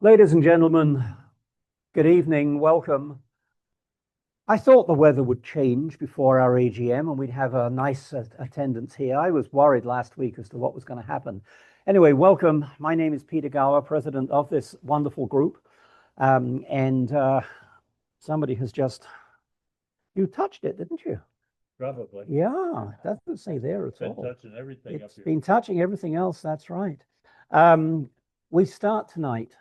Ladies and gentlemen, good evening, welcome. I thought the weather would change before our AGM and we'd have a nice attendance here. I was worried last week as to what was going to happen. Anyway, welcome. My name is Peter Gower, president of this wonderful group. Somebody has just, you touched it, didn't you? Probably. Yeah, that doesn't say there at all. Been touching everything up here. It's been touching everything else, that's right. We start tonight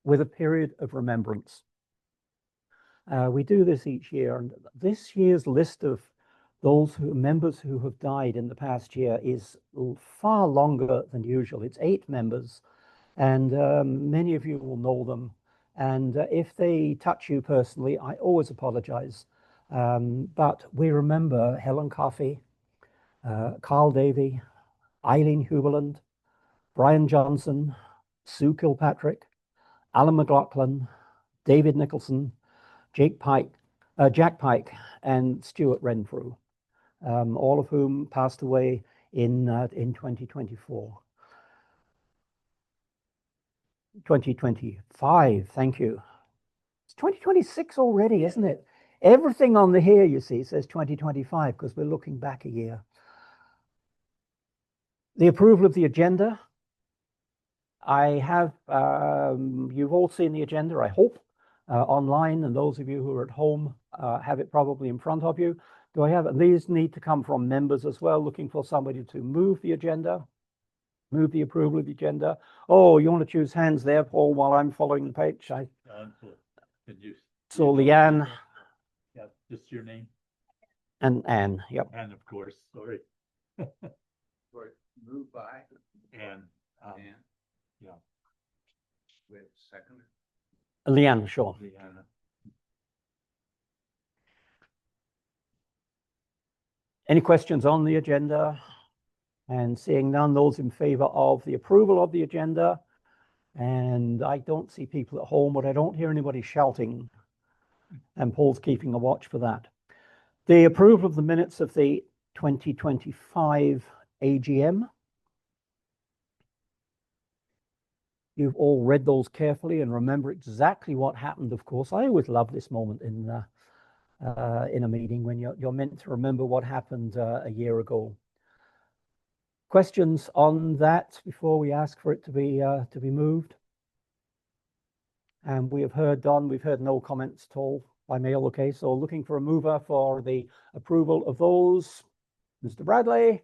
with a period of remembrance. We do this each year, and this year's list of those members who have died in the past year is far longer than usual. It's 8 members, and many of you will know them. And if they touch you personally, I always apologize. But we remember Helen Coffey, Carl Davey, Eileen Huberland, Brian Johnson, Sue Kilpatrick, Alan McLaughlin, David Nicholson, Jack Pike, and Stuart Renfrew, all of whom passed away in 2024. 2025, thank you. It's 2026 already, isn't it? Everything on the here, you see, says 2025 because we're looking back a year. The approval of the agenda. I have, you've all seen the agenda, I hope, online, and those of you who are at home have it probably in front of you. Do I have it? These need to come from members as well, looking for somebody to move the agenda, move the approval of the agenda. Oh, you want to choose hands there, Paul, while I'm following the page? So Leanne. Yeah, just your name. And Anne, yep. And of course, sorry. Moved by and yeah. Wait a second. Leanne, sure. Leanne. Any questions on the agenda? And seeing none, those in favor of the approval of the agenda. And I don't see people at home, but I don't hear anybody shouting. And Paul's keeping a watch for that. The approval of the minutes of the 2025 AGM. You've all read those carefully and remember exactly what happened, of course. I always love this moment in a meeting when you're meant to remember what happened a year ago. Questions on that before we ask for it to be moved? And we have heard, Don, we've heard no comments at all by mail. Okay, so looking for a mover for the approval of those. Mr. Bradley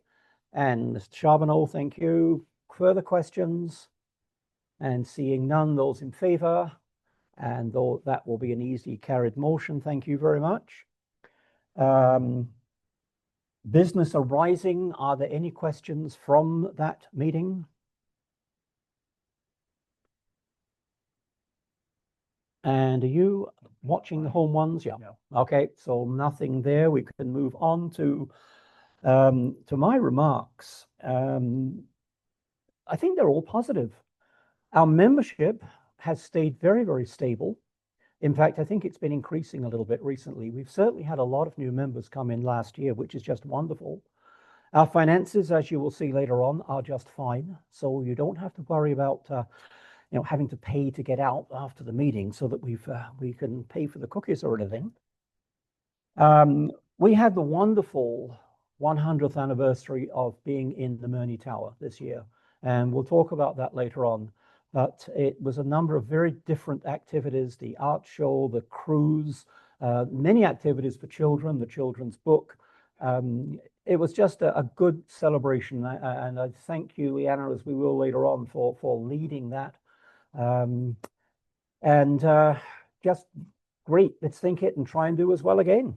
and Mr. Charbonneau, thank you. Further questions? And seeing none, those in favor, and though that will be an easy carried motion, thank you very much. Business arising, are there any questions from that meeting? And are you watching the home ones? Yeah. Okay, so nothing there. We can move on to my remarks. I think they're all positive. Our membership has stayed very, very stable. In fact, I think it's been increasing a little bit recently. We've certainly had a lot of new members come in last year, which is just wonderful. Our finances, as you will see later on, are just fine. So you don't have to worry about having to pay to get out after the meeting so that we can pay for the cookies or anything. We had the wonderful 100th anniversary of being in the Murney Tower this year, and we'll talk about that later on. But it was a number of very different activities, the art show, the cruise, many activities for children, the children's book. It was just a good celebration, and I thank you, Leanna, as we will later on, for leading that. Just great. Let's think it and try and do as well again.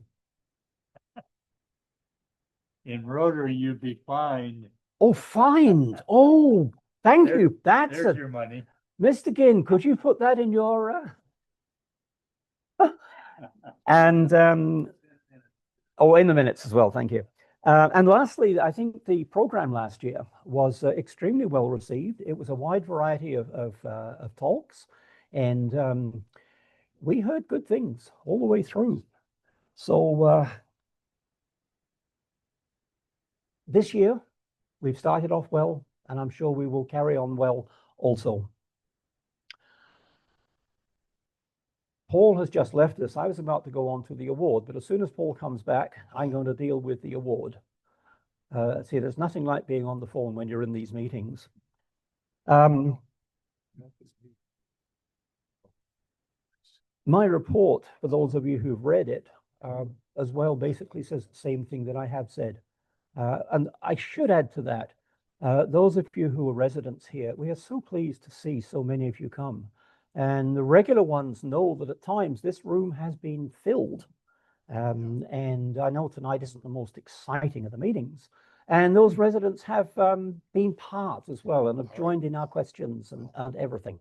In Rotary, you'd be fined. Oh, fined. Oh, thank you. There's your money. Mr. Ginn, could you put that in your... And, in the minutes as well, thank you. And lastly, I think the program last year was extremely well received. It was a wide variety of talks, and we heard good things all the way through. So this year, we've started off well. and I'm sure we will carry on well also. Paul has just left us. I was about to go on to the award, but as soon as Paul comes back, I'm going to deal with the award. See, there's nothing like being on the phone when you're in these meetings. My report, for those of you who've read it, as well, basically says the same thing that I have said. And I should add to that, those of you who are residents here, we are so pleased to see so many of you come. And the regular ones know that at times this room has been filled. And I know tonight isn't the most exciting of the meetings. And those residents have been part as well and have joined in our questions and everything.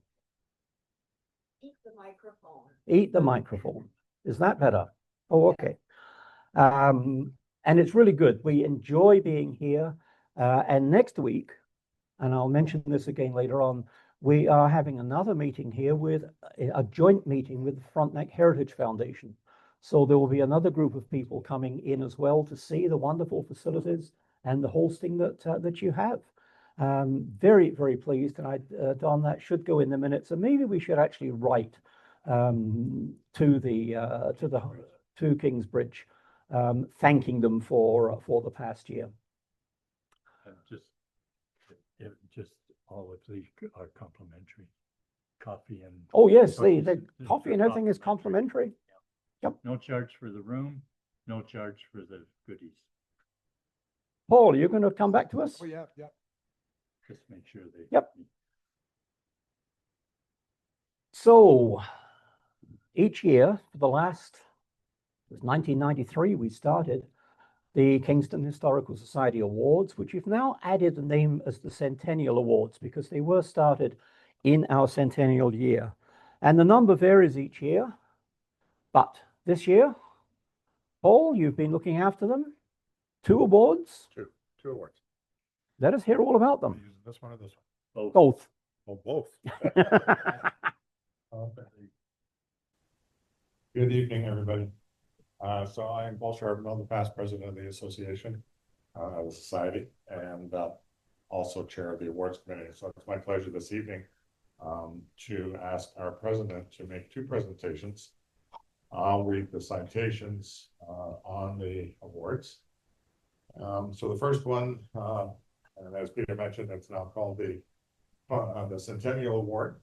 Eat the microphone. Eat the microphone. Is that better? Oh, okay. And it's really good. We enjoy being here. And next week, and I'll mention this again later on, we are having another meeting here with a joint meeting with the Frontenac Heritage Foundation. So there will be another group of people coming in as well to see the wonderful facilities and the hosting that you have. Very, very pleased. And Don, that should go in the minutes. And maybe we should actually write to Kingsbridge, thanking them for the past year. And just all of these are complimentary. Coffee and. Oh, yes, cookies the coffee and everything is complimentary. Yep. No charge for the room, no charge for the goodies. Paul, you're going to come back to us? Oh, yeah. Just make sure they. Yep. So each year for the last, it was 1993 we started the Kingston Historical Society Awards, which we've now added the name as the Centennial Awards because they were started in our centennial year. And the number varies each year, but this year, Paul, you've been looking after them. 2 awards. Two awards. Let us hear all about Are them. you using this one or this one? Both. Oh, both. Good evening, everybody. So I am Paul Charbonneau, the past president of the association, the society, and also chair of the awards committee. So it's my pleasure this evening to ask our president to make 2 presentations. I'll read the citations on the awards. So the first one, and as Peter mentioned, it's now called the Centennial Award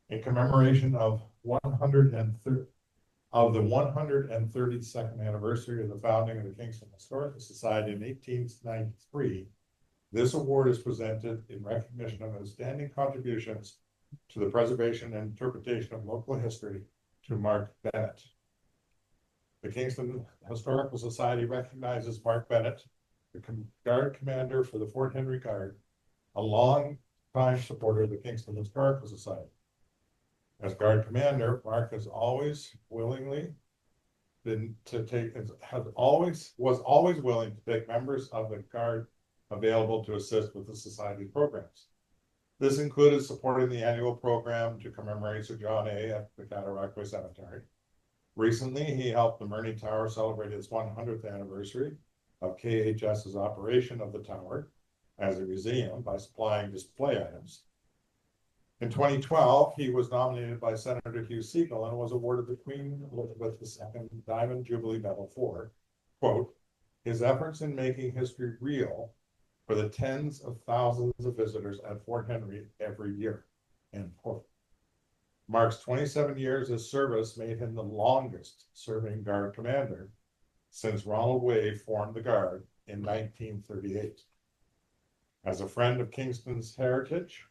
in commemoration of the 132nd anniversary of the founding of the Kingston Historical Society in 1893. This award is presented in recognition of outstanding contributions to the preservation and interpretation of local history to Mark Bennett. The Kingston Historical Society recognizes Mark Bennett, the Guard Commander for the Fort Henry Guard, a long-time supporter of the Kingston Historical Society. As Guard Commander, Mark has always willingly was always willing to take members of the Guard available to assist with the Society's programs. This included supporting the annual program to commemorate Sir John A. at the Cataraqui Cemetery. Recently, he helped the Murney Tower celebrate its 100th anniversary of KHS's operation of the tower as a museum by supplying display items. In 2012, he was nominated by Senator Hugh Segal and was awarded the Queen Elizabeth II Diamond Jubilee Medal for, quote, his efforts in making history real for the tens of thousands of visitors at Fort Henry every year, end quote. Mark's 27 years of service made him the longest serving Guard commander since Ronald Wade formed the Guard in 1938. As a friend of Kingston's heritage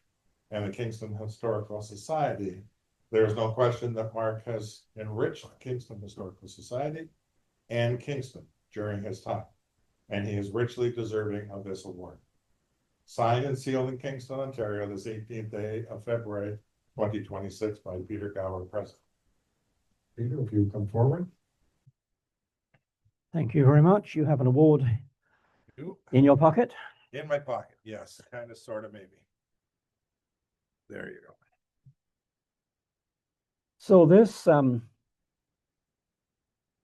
and the Kingston Historical Society, there is no question that Mark has enriched the Kingston Historical Society and Kingston during his time, and he is richly deserving of this award. Signed and sealed in Kingston, Ontario, this 18th day of February, 2026 by Peter Gower, President. Peter, if you come forward. Thank you very much. You have an award in your pocket. In my pocket, yes, kind of, sort of, maybe. There you go. So this, the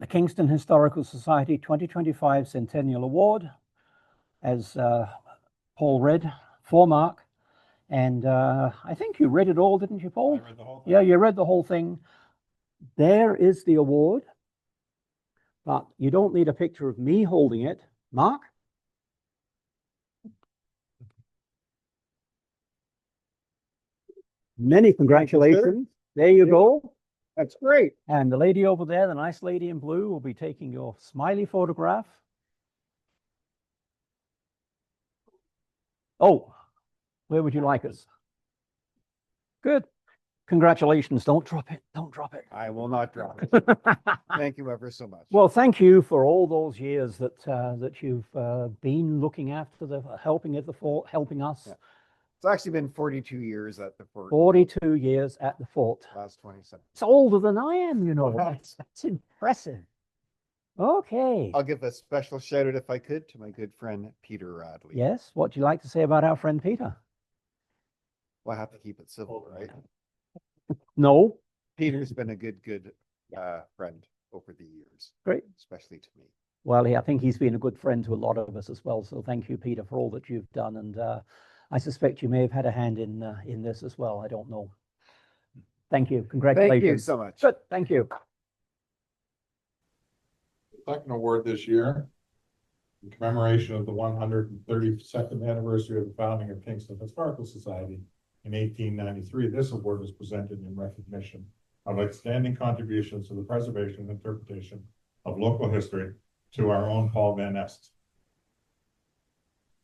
Kingston Historical Society 2025 Centennial Award, as Paul read for Mark. And I think you read it all, didn't you, Paul? I read the whole thing. Yeah, you read the whole thing. There is the award, but you don't need a picture of me holding it. Mark? Many congratulations. There you go. That's great. And the lady over there, the nice lady in blue, will be taking your smiley photograph. Oh, where would you like us? Good. Congratulations. Don't drop it. Don't drop it. I will not drop it. Thank you ever so much. Well, thank you for all those years that that you've been looking after helping at the fort, helping us. Yeah. It's actually been 42 years at the fort. 42 years at the fort. Last 27. It's older than I am, you know. Well, That's impressive. Okay. I'll give a special shout out, if I could, to my good friend Peter Radley. Yes. What do you like to say about our friend Peter? Well, I have to keep it civil, right? No. Peter's been a good friend over the years. Great. Especially to me. Well, I think he's been a good friend to a lot of us as well. So thank you, Peter, for all that you've done. And I suspect you may have had a hand in this as well. I don't know. Thank you. Congratulations. Thank you so much. Good. Thank you. Second award this year, in commemoration of the 132nd anniversary of the founding of Kingston Historical Society in 1893. This award was presented in recognition of outstanding contributions to the preservation and interpretation of local history to our own Paul Van Est.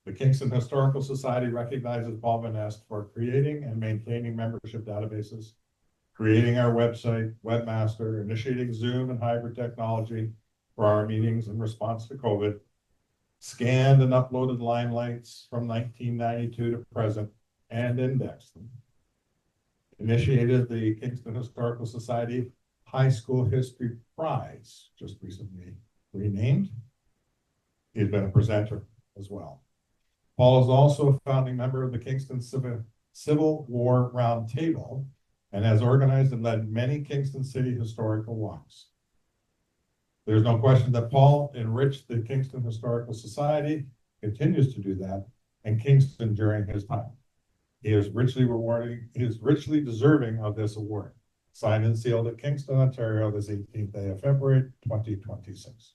The Kingston Historical Society recognizes Paul Van Est for creating and maintaining membership databases, creating our website, webmaster, initiating Zoom and hybrid technology for our meetings in response to COVID, scanned and uploaded limelights from 1992 to present and indexed them, initiated the Kingston Historical Society High School History Prize, just recently renamed. He's been a presenter as well. Paul is also a founding member of the Kingston Civil War Roundtable and has organized and led many Kingston City historical walks. There's no question that Paul enriched the Kingston Historical Society, continues to do that, and Kingston during his time. He is richly deserving of this award. Signed and sealed at Kingston, Ontario, this 18th day of February, 2026.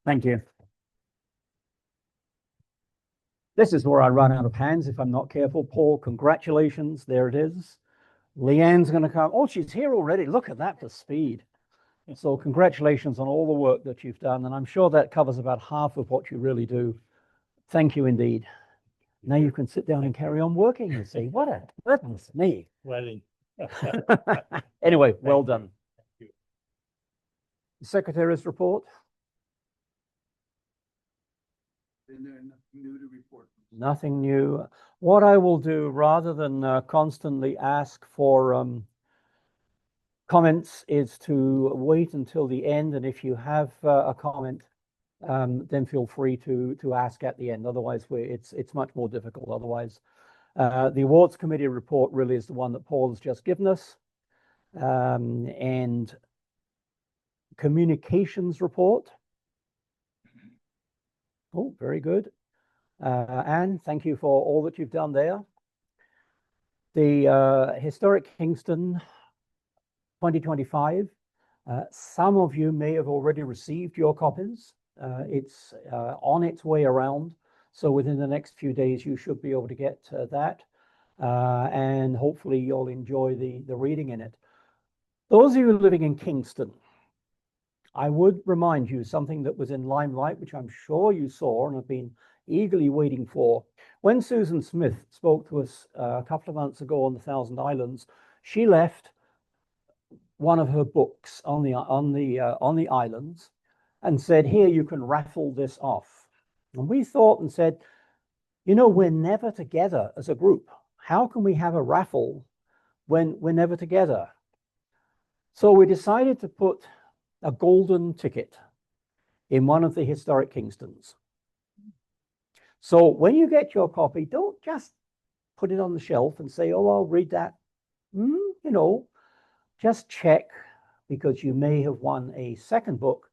Thank you. This is where I run out of hands if I'm not careful. Paul, congratulations. There it is. Leanne's going to come. Oh, she's here already. Look at that for speed. So congratulations on all the work that you've done. And I'm sure that covers about half of what you really do. Thank you indeed. Now you can sit down and carry on working and say, what a goodness me. Wedding. Anyway, well Thank done. you. Thank you. The Secretary's report. And then nothing new to report. Nothing new. What I will do, rather than constantly ask for comments, is to wait until the end. And if you have a comment, then feel free to ask at the end. Otherwise, it's much more difficult. Otherwise, the awards committee report really is the one that Paul has just given us, and communications report. Oh, very good. Anne, thank you for all that you've done there. The Historic Kingston 2025. Some of you may have already received your copies. It's on its way around. So within the next few days, you should be able to get that. And hopefully you'll enjoy the reading in it. Those of you living in Kingston, I would remind you something that was in limelight, which I'm sure you saw and have been eagerly waiting for. When Susan Smith spoke to us a couple of months ago on the Thousand Islands, she left one of her books on the islands and said, here, you can raffle this off. And we thought and said, you know, we're never together as a group. How can we have a raffle when we're never together? So we decided to put a golden ticket in one of the historic Kingstons. So when you get your copy, don't just put it on the shelf and say, oh, I'll read that. You know, just check, because you may have won a second book,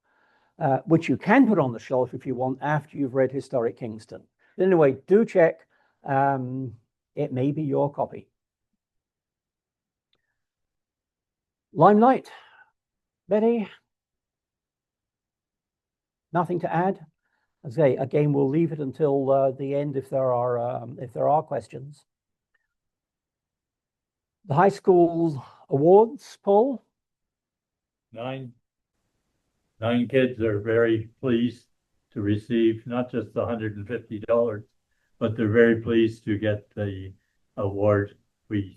which you can put on the shelf if you want after you've read Historic Kingston. Anyway, do check. It may be your copy. Limelight, Betty? Nothing to add? As I say, again, we'll leave it until the end if there are questions. The high school awards, Paul? Nine kids are very pleased to receive not just the $150, but they're very pleased to get the award. We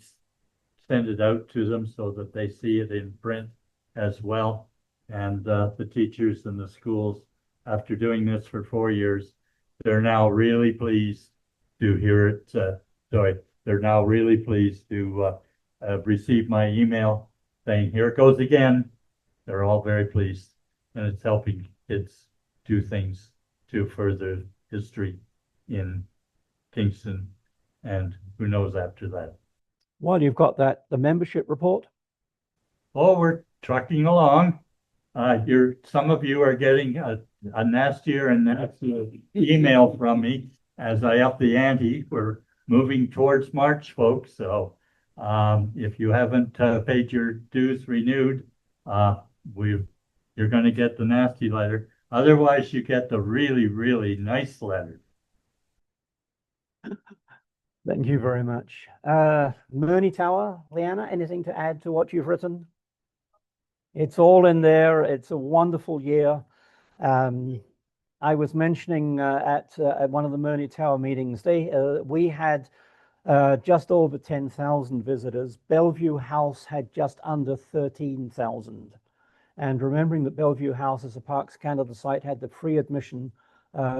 send it out to them so that they see it in print as well. And the teachers in the schools, after doing this for 4 years, they're now really pleased to hear it. They're now really pleased to receive my email saying, here it goes again. They're all very pleased, and it's helping kids do things to further history in Kingston, and who knows after that. Well, you've got the membership report. Oh, we're trucking along. Some of you are getting a nastier and nastier email from me as I up the ante. We're moving towards March, folks. So if you haven't paid your dues renewed, you're going to get the nasty letter. Otherwise, you get the really, really nice letter. Thank you very much. Murney Tower, Leanna, anything to add to what you've written? It's all in there. It's a wonderful year. I was mentioning at one of the Murney Tower meetings, we had just over 10,000 visitors. Bellevue House had just under 13,000. And remembering that Bellevue House as a Parks Canada site had the free admission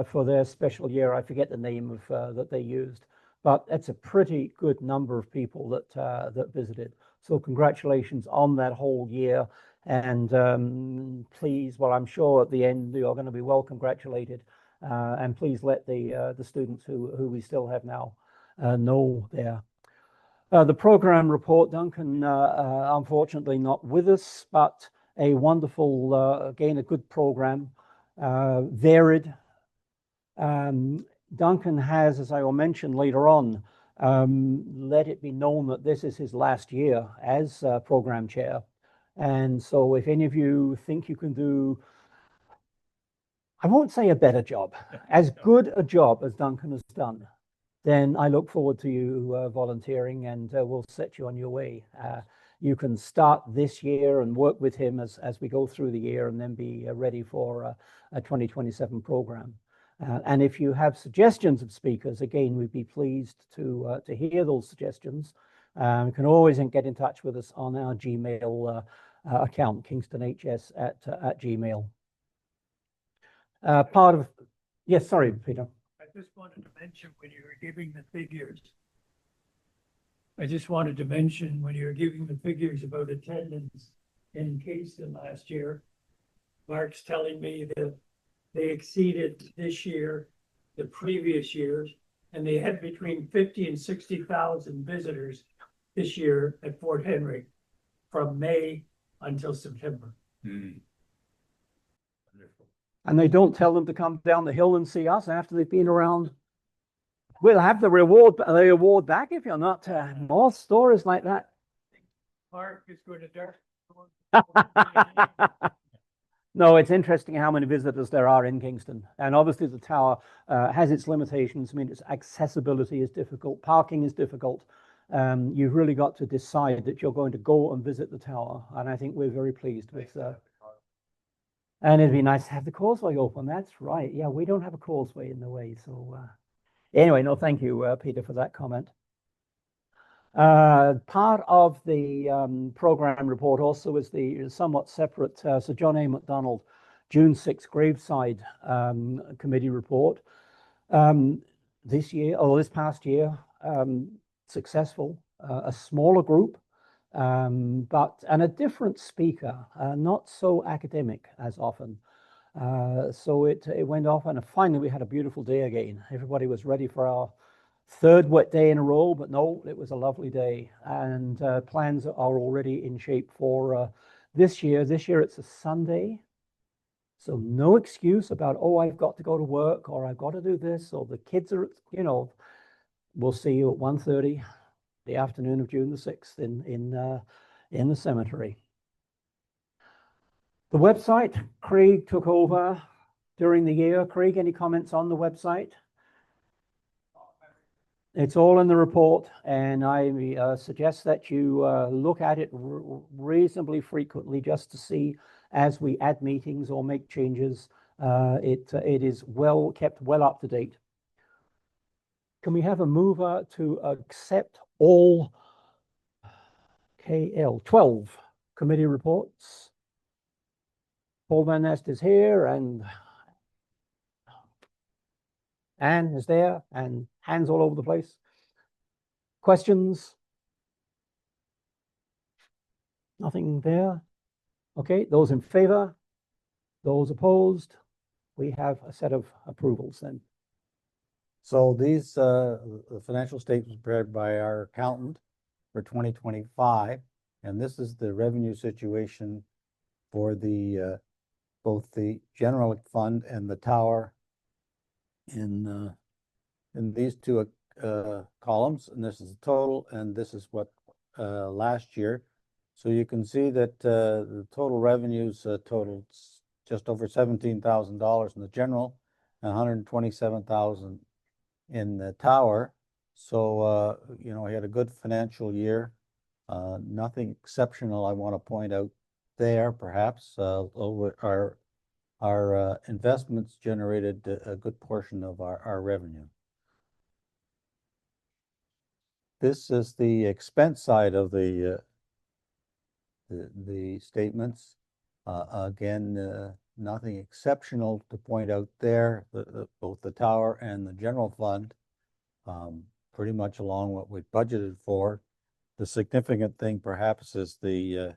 for their special year, I forget the name of that they used, but it's a pretty good number of people that visited. So congratulations on that whole year. And please, well, I'm sure at the end you're going to be well congratulated. And please let the students who we still have now know there. The program report, Duncan, unfortunately not with us, but a wonderful, again, a good program, varied. Duncan has, as I will mention later on, let it be known that this is his last year as program chair. And so if any of you think you can do, I won't say a better job, as good a job as Duncan has done, then I look forward to you volunteering, and we'll set you on your way. You can start this year and work with him as we go through the year, and then be ready for a 2027 program. And if you have suggestions of speakers, again, we'd be pleased to hear those suggestions. You can always get in touch with us on our Gmail account, kingstonhs at Gmail. Part of, yes, sorry, Peter. I just wanted to mention when you were giving the figures. I just wanted to mention when you were giving the figures about attendance in Kingston last year, Mark's telling me that they exceeded this year, the previous years, and they had between 50 and 60,000 visitors this year at Fort Henry from May until September. Mm. Wonderful. And they don't tell them to come down the hill and see us after they've been around. We'll have the award back if you're not. More stories like that. Mark is going to dark. No, it's interesting how many visitors there are in Kingston. And obviously the tower has its limitations. I mean, its accessibility is difficult. Parking is difficult. You've really got to decide that you're going to go and visit the tower. And I think we're very pleased with and it'd be nice to have the causeway open. That's right. Yeah, we don't have a causeway in the way. So anyway, no, thank you, Peter, for that comment. Part of the program report also is the somewhat separate Sir John A. Macdonald June 6th graveside committee report. This past year, successful, a smaller group, and a different speaker, not so academic as often. So it went off, and finally we had a beautiful day again. Everybody was ready for our third wet day in a row, but no, it was a lovely day, and plans are already in shape for this year. This year it's a Sunday, So no excuse about, oh, I've got to go to work, or I've got to do this, or the kids are, you know, we'll see you at 1:30 the afternoon of June the 6th in the cemetery. The website, Craig took over during the year. Craig, any comments on the website? It's all in the report, and I suggest that you look at it reasonably frequently just to see as we add meetings or make changes. It is kept well up to date. Can we have a mover to accept all KL 12 committee reports? Paul Van Nest is here, and Anne is there, and hands all over the place. Questions? Nothing there. Okay, those in favor? Those opposed? We have a set of approvals then. So these, the financial statements prepared by our accountant for 2025, and this is the revenue situation for the both the general fund and the tower in these two columns, and this is the total, and this is what last year. So you can see that the total revenues totaled just over $17,000 in the general and 127,000 in the tower. So you know, we had a good financial year. Nothing exceptional I want to point out there, perhaps. Our investments generated a good portion of our revenue. This is the expense side of the statements. Again, nothing exceptional to point out there. Both the tower and the general fund, pretty much along what we budgeted for. The significant thing perhaps is the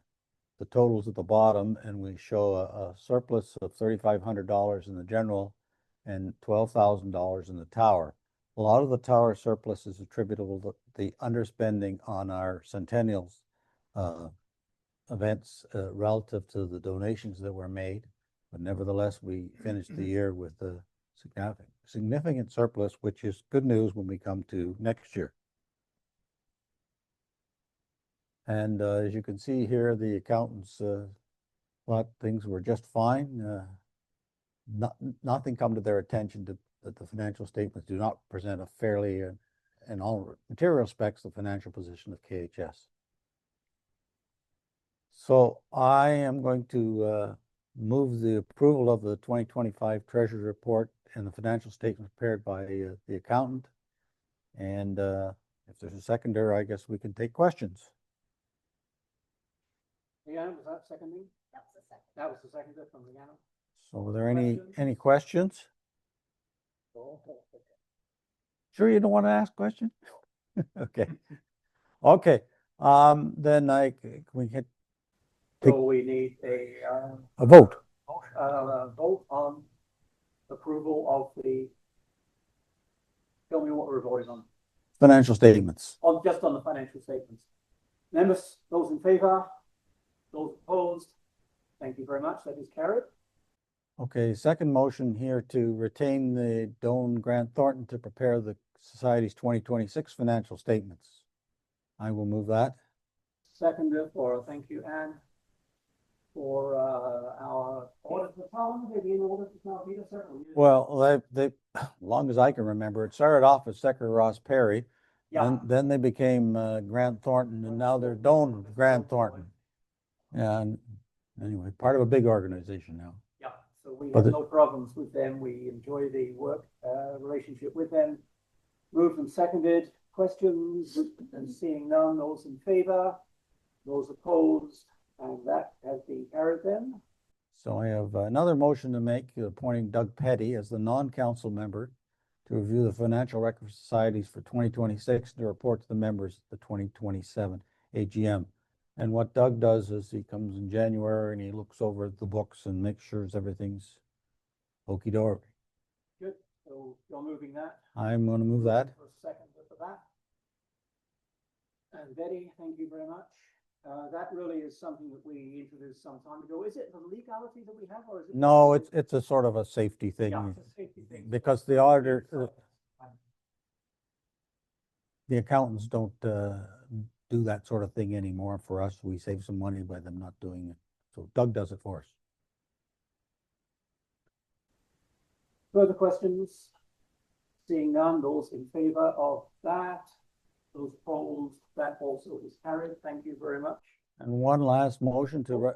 totals at the bottom, and we show a surplus of $3,500 in the general and $12,000 in the tower. A lot of the tower surplus is attributable to the underspending on our centennials events relative to the donations that were made. But nevertheless, we finished the year with a significant surplus, which is good news when we come to next year. And as you can see here, the accountants thought things were just fine. Nothing come to their attention that the financial statements do not present a fairly, in all material respects, the financial position of KHS. So I am going to move the approval of the 2025 Treasury Report and the financial statements prepared by the accountant. And if there's a seconder, I guess we can take questions. Leanna, was that seconding? That was the second. That was the seconder from Leanna. So are there any Questions? questions? Sure you don't want to ask questions? Okay. Okay. Then we can So we need a vote. vote on approval of the, tell me what we're voting on. Financial statements. Just on the financial statements. Members, those in favor? Those opposed? Thank you very much. That is carried. Okay, second motion here to retain the Doane Grant Thornton to prepare the Society's 2026 financial statements. I will move that. Seconder for, thank you, Anne, for our audit of the town. Maybe an audit of the town, Peter, certainly. Well, they, as long as I can remember, it started off as Secretary Ross Perry. Yeah. And then they became Grant Thornton, and now they're Doane Grant Thornton. Yeah, and anyway, part of a big organization now. Yeah, so we have no problems with them. We enjoy the work relationship with them. Moved and seconded. Questions? And seeing none, those in favor, those opposed, and that has been carried then. So I have another motion to make, appointing Doug Petty as the non-council member to review the financial record societies for 2026 and to report to the members at the 2027 AGM. And what Doug does is he comes in January and he looks over the books and makes sure everything's okey-doke. Good. So you're moving that. I'm going to move that. For a second for that. And Betty, thank you very much. That really is something that we introduced some time ago. Is it the legality that we have, or is it? No, it's a sort of a safety thing. Yeah, it's a safety thing. Because the auditor, the accountants don't do that sort of thing anymore for us. We save some money by them not doing it. So Doug does it for us. Further questions? Seeing none, those in favor of that, those opposed, that also is carried. Thank you very much. And one last motion to Oh,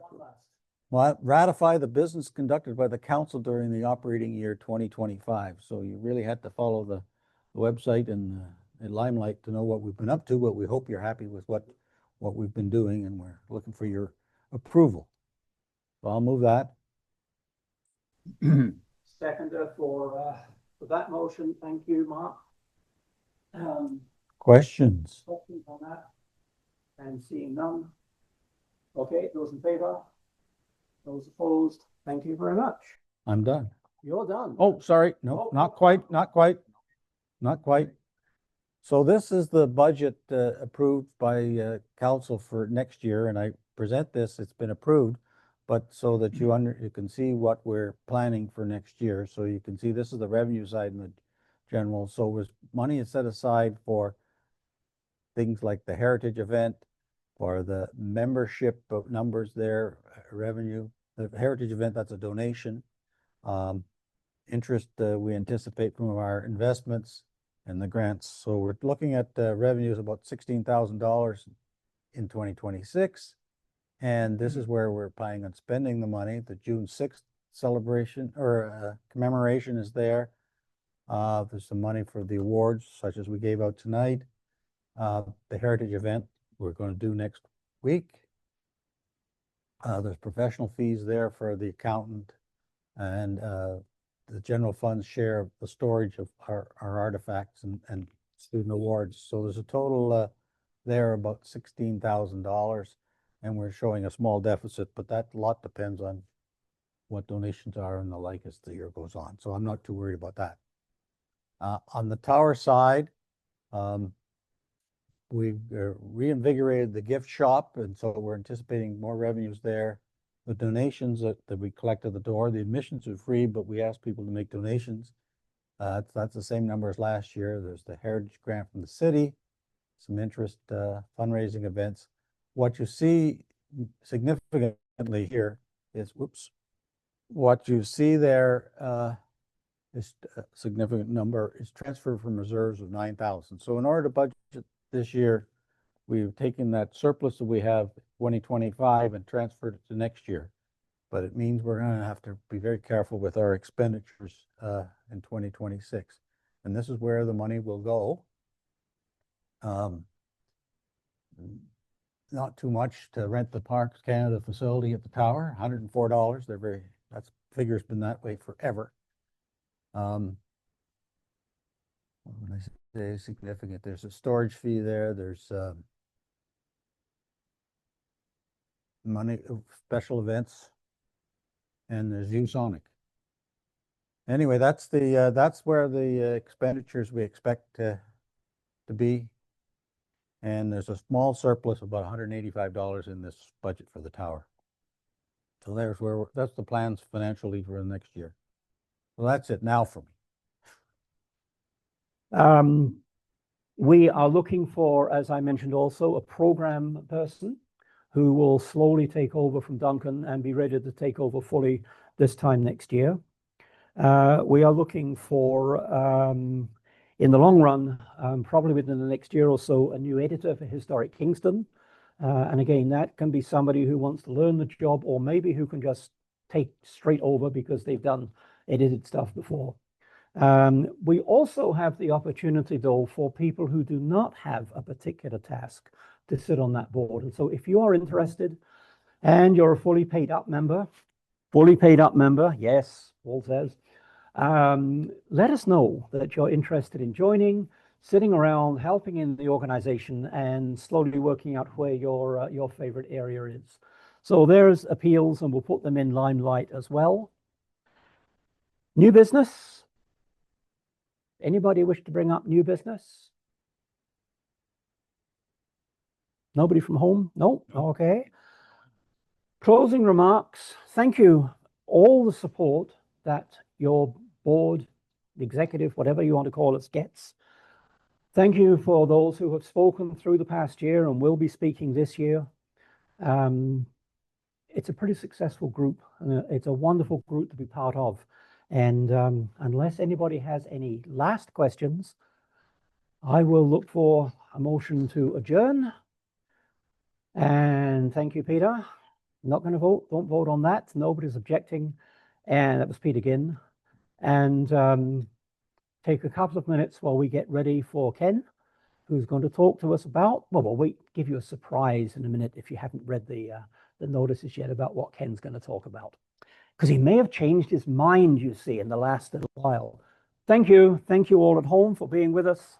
one last. ratify the business conducted by the council during the operating year 2025. So you really had to follow the website and Limelight to know what we've been up to, but we hope you're happy with what we've been doing, and we're looking for your approval. So I'll move that. Seconder for that motion. Thank you, Mark. Questions? Questions on that? And seeing none. Okay, those in favor? Those opposed? Thank you very much. I'm done. You're done. Oh, sorry. No, Oh, not quite, not quite, not quite. So this is the budget approved by council for next year, and I present this, it's been approved, but so that you can see what we're planning for next year. So you can see this is the revenue side and the general. So was money is set aside for things like the heritage event, for the membership of numbers there, revenue. The heritage event, that's a donation. Interest we anticipate from our investments and the grants. So we're looking at revenues about $16,000 in 2026. And this is where we're planning on spending the money. The June 6th celebration or commemoration is there. There's some money for the awards, such as we gave out tonight. The heritage event we're going to do next week. There's professional fees there for the accountant, and the general fund's share of the storage of our artifacts and student awards. So there's a total there about $16,000, and we're showing a small deficit, but that lot depends on what donations are and the like as the year goes on. So I'm not too worried about that. On the tower side, we've reinvigorated the gift shop, and so we're anticipating more revenues there. The donations that we collect at the door, the admissions are free, but we ask people to make donations. That's the same number as last year. There's the heritage grant from the city, some interest fundraising events. What you see significantly here is, what you see there is a significant number is transfer from reserves of 9,000. So in order to budget this year, we've taken that surplus that we have 2025 and transferred it to next year. But it means we're going to have to be very careful with our expenditures in 2026. And this is where the money will go. Not too much to rent the Parks Canada facility at the tower, $104. That figure's been that way forever. What would I say significant? There's a storage fee there. There's money, special events, and there's ViewSonic. Anyway, that's where the expenditures we expect to be. And there's a small surplus of about $185 in this budget for the tower. So that's the plans financially for the next year. So that's it now for me. We are looking for, as I mentioned also, a program person who will slowly take over from Duncan and be ready to take over fully this time next year. We are looking for, in the long run, probably within the next year or so, a new editor for Historic Kingston. And again, that can be somebody who wants to learn the job, or maybe who can just take straight over because they've done edited stuff before. We also have the opportunity, though, for people who do not have a particular task to sit on that board. And so if you are interested and you're a fully paid up member, yes, Paul says, let us know that you're interested in joining, sitting around, helping in the organization, and slowly working out where your favorite area is. So there's appeals, and we'll put them in Limelight as well. New business. Anybody wish to bring up new business? Nobody from home? No? Okay. Closing remarks. Thank you. All the support that your board, the executive, whatever you want to call us, gets. Thank you for those who have spoken through the past year and will be speaking this year. It's a pretty successful group. It's a wonderful group to be part of. And unless anybody has any last questions, I will look for a motion to adjourn. And thank you, Peter. Not going to vote. Don't vote on that. Nobody's objecting. And that was Peter Ginn. And take a couple of minutes while we get ready for Ken, who's going to talk to us about, well, we'll give you a surprise in a minute if you haven't read the notices yet about what Ken's going to talk about. Because he may have changed his mind, you see, in the last little while. Thank you. Thank you all at home for being with us.